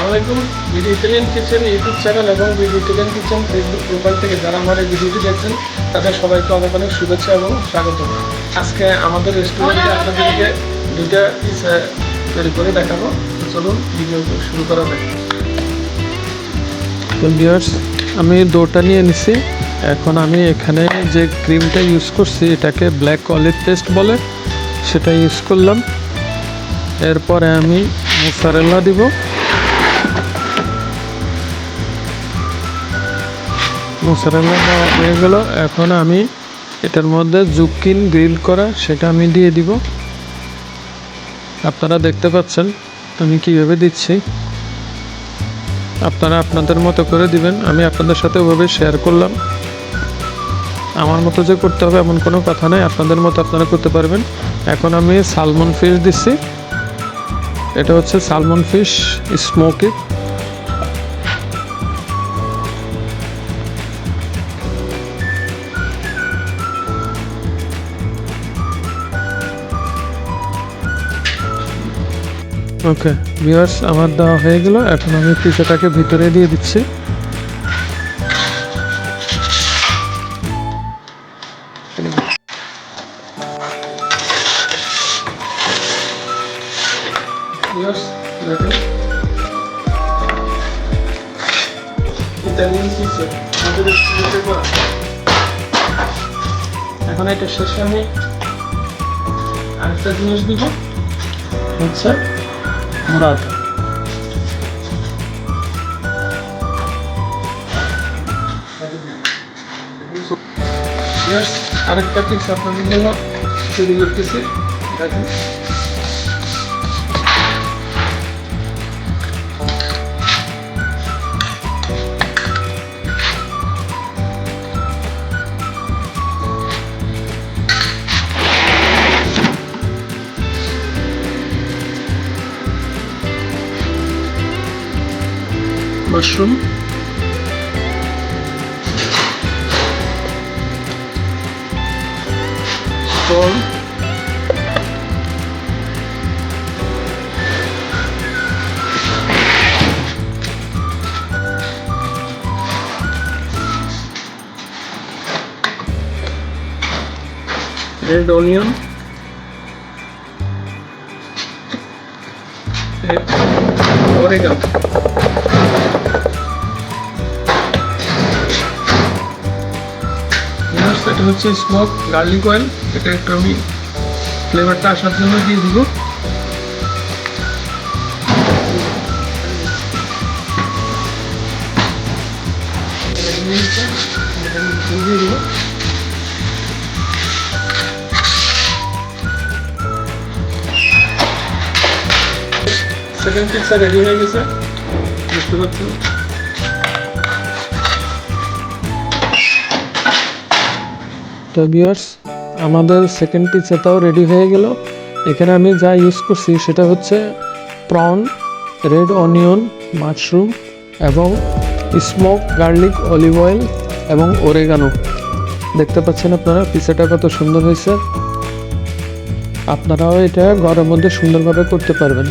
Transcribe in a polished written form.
আলাইকুম। BD Italian kitchen YouTube channel এবং BD Italian kitchen Facebook profile থেকে যারা আমার এই ভিডিওটি দেখছেন তাদের সবাইকে অনেক অনেক শুভেচ্ছা এবং স্বাগত। আজকে আমাদের রেস্টুরেন্টে আপনাদেরকে দুইটা পিস তৈরি করে দেখাবো। চলুন ভিডিও শুরু করা যাক। তো ভিউয়ার্স, আমি ডোটা নিয়ে নিছি। এখন আমি এখানে যে ক্রিমটা ইউজ করছি এটাকে ব্ল্যাক অলিভ পেস্ট বলে, সেটা ইউজ করলাম। এরপরে আমি মোজারেলা দিব। মোজারেলা দেওয়া হয়ে গেল। এখন আমি এটার মধ্যে জুকিনি গ্রিল করা সেটা আমি দিয়ে দিব। আপনারা দেখতে পাচ্ছেন আমি কীভাবে দিচ্ছি। আপনারা আপনাদের মতো করে দিবেন। আমি আপনাদের সাথে ওভাবে শেয়ার করলাম। আমার মতো যে করতে হবে এমন কোনো কথা নেই, আপনাদের মতো আপনারা করতে পারবেন। এখন আমি সালমন ফিশ দিচ্ছি। এটা হচ্ছে salmon fish smoky. Okay viewers, আমার দেওয়া হয়ে গেল। এখন আমি পিজাটাকে ভিতরে দিয়ে দিচ্ছি। এখন এটা শেষে আমি আরেকটা জিনিস দিব, হচ্ছে মুরাটা। আরেকটা পিস আপনাদের জন্য তৈরি করতেছি। দেখেন mushroom, corn, red onion, oregano. এটা হচ্ছে স্মোক গার্লিক অয়েল। এটা একটু আমি ফ্লেভারটা আসার জন্য দিয়ে দিব। সেকেন্ড পিৎজা রেডি হয়ে গেছে, দেখতে পাচ্ছেন। তো ভিউয়ার্স, আমাদের সেকেন্ড পিৎজাটাও রেডি হয়ে গেল। এখানে আমি যা ইউজ করছি সেটা হচ্ছে প্রন, রেড অনিয়ন, মাশরুম এবং স্মোক গার্লিক অলিভ অয়েল এবং অরেগানো। দেখতে পাচ্ছেন আপনারা পিৎজাটা কত সুন্দর হয়েছে। আপনারাও এটা ঘরের মধ্যে সুন্দরভাবে করতে পারবেন।